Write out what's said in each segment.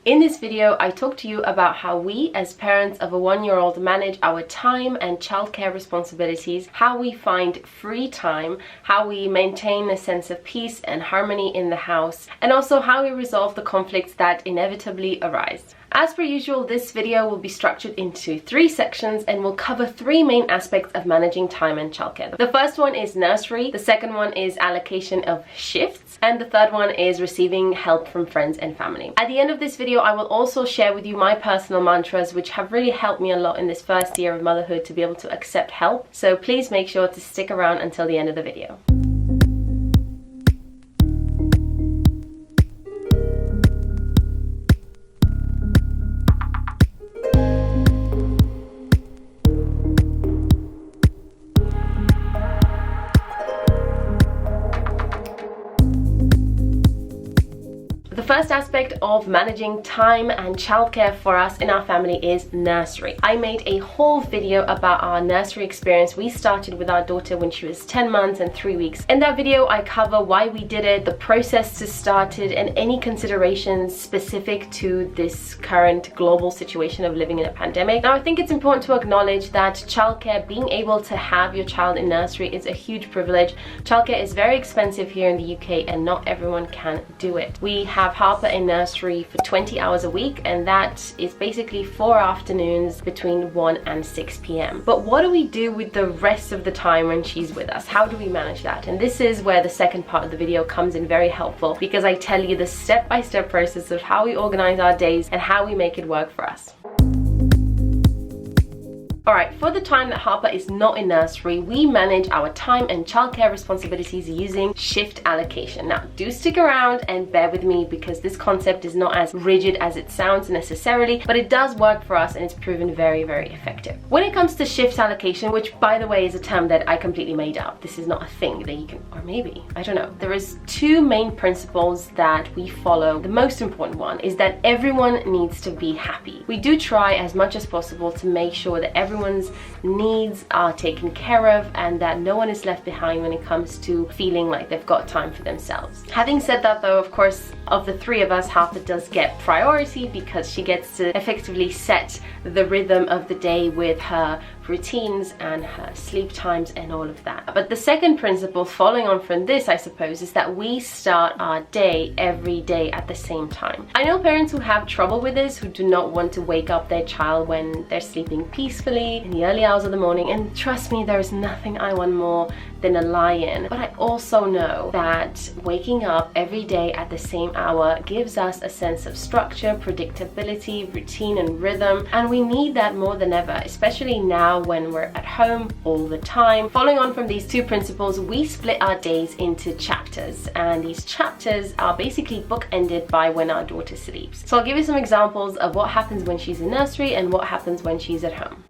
In this video, I talk to you about how we as parents of a 1-year-old manage our time and childcare responsibilities, how we find free time, how we maintain a sense of peace and harmony in the house, and also how we resolve the conflicts that inevitably arise. As per usual, this video will be structured into 3 sections and will cover 3 main aspects of managing time and childcare. The first one is nursery, the second one is allocation of shifts, and the third one is receiving help from friends and family. At the end of this video, I will also share with you my personal mantras, which have really helped me a lot in this first year of motherhood to be able to accept help. So please make sure to stick around until the end of the video. The first aspect of managing time and childcare for us in our family is nursery. I made a whole video about our nursery experience. We started with our daughter when she was 10 months and 3 weeks. In that video, I cover why we did it, the process to start it, and any considerations specific to this current global situation of living in a pandemic. Now, I think it's important to acknowledge that childcare, being able to have your child in nursery, is a huge privilege. Childcare is very expensive here in the UK and not everyone can do it. We have Harper in nursery for 20 hours a week, and that is basically 4 afternoons between 1 and 6 p.m. But what do we do with the rest of the time when she's with us? How do we manage that? And this is where the second part of the video comes in very helpful, because I tell you the step-by-step process of how we organize our days and how we make it work for us. Alright, for the time that Harper is not in nursery, we manage our time and childcare responsibilities using shift allocation. Now, do stick around and bear with me, because this concept is not as rigid as it sounds necessarily, but it does work for us and it's proven very, very effective. When it comes to shift allocation, which by the way is a term that I completely made up, this is not a thing that you can, or maybe, I don't know. There is 2 main principles that we follow. The most important one is that everyone needs to be happy. We do try as much as possible to make sure that everyone's needs are taken care of and that no one is left behind when it comes to feeling like they've got time for themselves. Having said that though, of course, of the 3 of us, Harper does get priority because she gets to effectively set the rhythm of the day with her routines and her sleep times and all of that. But the second principle following on from this, I suppose, is that we start our day every day at the same time. I know parents who have trouble with this, who do not want to wake up their child when they're sleeping peacefully in the early hours of the morning, and trust me, there is nothing I want more than a lie-in. But I also know that waking up every day at the same hour gives us a sense of structure, predictability, routine and rhythm, and we need that more than ever, especially now when we're at home all the time. Following on from these 2 principles, we split our days into chapters, and these chapters are basically bookended by when our daughter sleeps. So I'll give you some examples of what happens when she's in nursery and what happens when she's at home.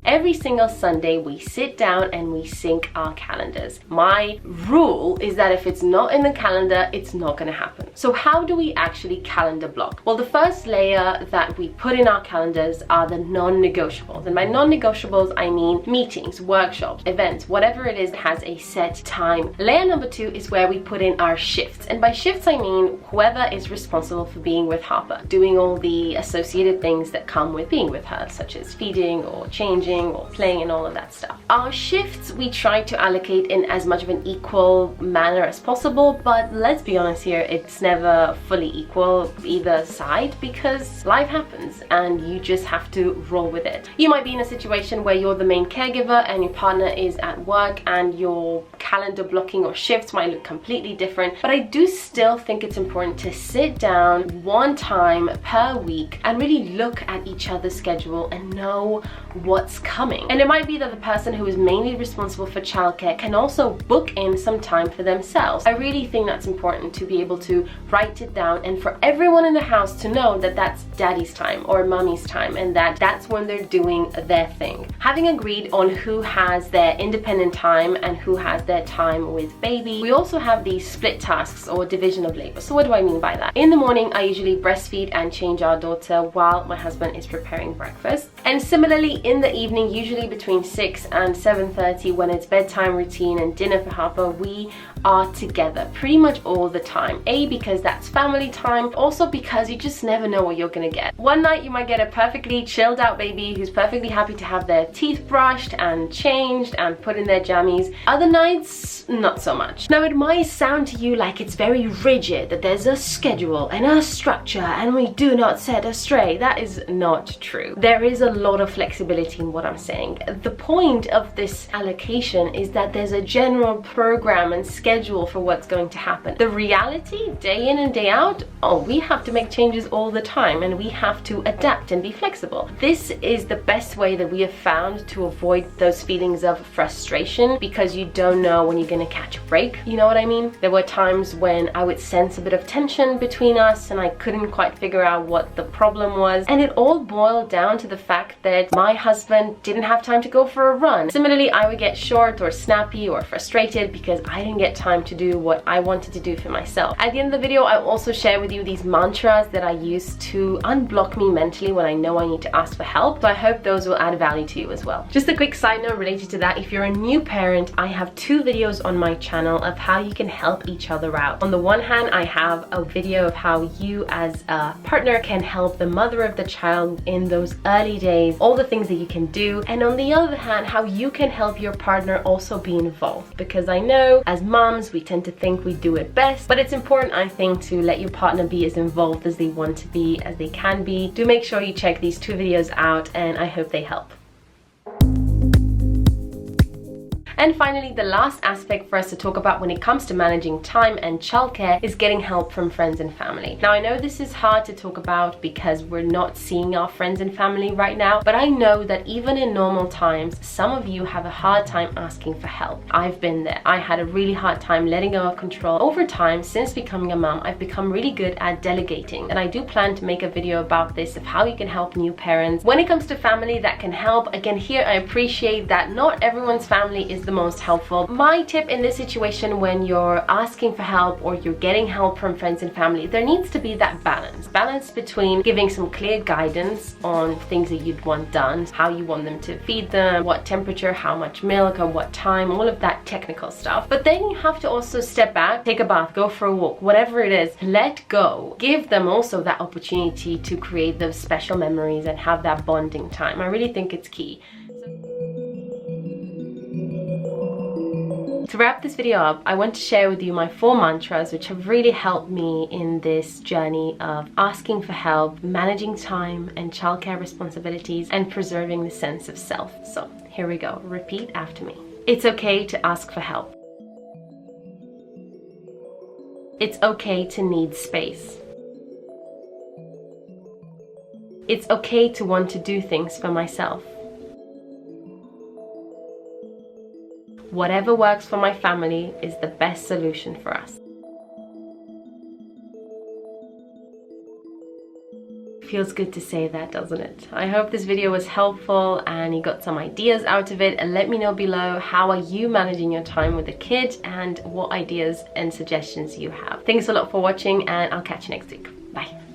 Every single Sunday, we sit down and we sync our calendars. My rule is that if it's not in the calendar, it's not going to happen. So how do we actually calendar block? Well, the first layer that we put in our calendars are the non-negotiables. And by non-negotiables, I mean meetings, workshops, events, whatever it is that has a set time. Layer number 2 is where we put in our shifts. And by shifts, I mean whoever is responsible for being with Harper, doing all the associated things that come with being with her, such as feeding or changing or playing and all of that stuff. Our shifts we try to allocate in as much of an equal manner as possible, but let's be honest here, it's never fully equal either side, because life happens and you just have to roll with it. You might be in a situation where you're the main caregiver and your partner is at work, and your calendar blocking or shifts might look completely different, but I do still think it's important to sit down one time per week and really look at each other's schedule and know what's coming. And it might be that the person who is mainly responsible for childcare can also book in some time for themselves. I really think that's important, to be able to write it down and for everyone in the house to know that that's daddy's time or mommy's time, and that that's when they're doing their thing. Having agreed on who has their independent time and who has their time with baby, we also have these split tasks or division of labor. So what do I mean by that? In the morning, I usually breastfeed and change our daughter while my husband is preparing breakfast. And similarly in the evening, usually between 6 and 7:30 when it's bedtime routine and dinner for Harper, we are together pretty much all the time. A, because that's family time, also because you just never know what you're gonna get. One night you might get a perfectly chilled out baby who's perfectly happy to have their teeth brushed and changed and put in their jammies. Other nights, not so much. Now it might sound to you like it's very rigid, that there's a schedule and a structure and we do not set astray. That is not true. There is a lot of flexibility in what I'm saying. The point of this allocation is that there's a general program and schedule for what's going to happen. The reality, day in and day out, we have to make changes all the time and we have to adapt and be flexible. This is the best way that we have found to avoid those feelings of frustration because you don't know when you're going to catch a break. You know what I mean? There were times when I would sense a bit of tension between us and I couldn't quite figure out what the problem was, and it all boiled down to the fact that my husband didn't have time to go for a run. Similarly, I would get short or snappy or frustrated because I didn't get time to do what I wanted to do for myself. At the end of the video, I'll also share with you these mantras that I use to unblock me mentally when I know I need to ask for help. So I hope those will add value to you as well. Just a quick side note related to that, if you're a new parent, I have 2 videos on my channel of how you can help each other out. On the one hand, I have a video of how you as a partner can help the mother of the child in those early days, all the things that you can do. And on the other hand, how you can help your partner also be involved. Because I know as moms, we tend to think we do it best, but it's important, I think, to let your partner be as involved as they want to be, as they can be. Do make sure you check these 2 videos out and I hope they help. And finally, the last aspect for us to talk about when it comes to managing time and childcare is getting help from friends and family. Now, I know this is hard to talk about because we're not seeing our friends and family right now, but I know that even in normal times, some of you have a hard time asking for help. I've been there. I had a really hard time letting go of control. Over time, since becoming a mom, I've become really good at delegating, and I do plan to make a video about this, of how you can help new parents. When it comes to family that can help, again, here I appreciate that not everyone's family is the most helpful. My tip in this situation, when you're asking for help or you're getting help from friends and family, there needs to be that balance between giving some clear guidance on things that you'd want done, how you want them to feed them, what temperature, how much milk, or what time, all of that technical stuff. But then you have to also step back, take a bath, go for a walk, whatever it is, let go. Give them also that opportunity to create those special memories and have that bonding time. I really think it's key. To wrap this video up, I want to share with you my 4 mantras which have really helped me in this journey of asking for help, managing time and childcare responsibilities, and preserving the sense of self. So here we go. Repeat after me. It's okay to ask for help. It's okay to need space. It's okay to want to do things for myself. Whatever works for my family is the best solution for us. Feels good to say that, doesn't it? I hope this video was helpful and you got some ideas out of it, and let me know below, how are you managing your time with the kid and what ideas and suggestions you have. Thanks a lot for watching, and I'll catch you next week. Bye.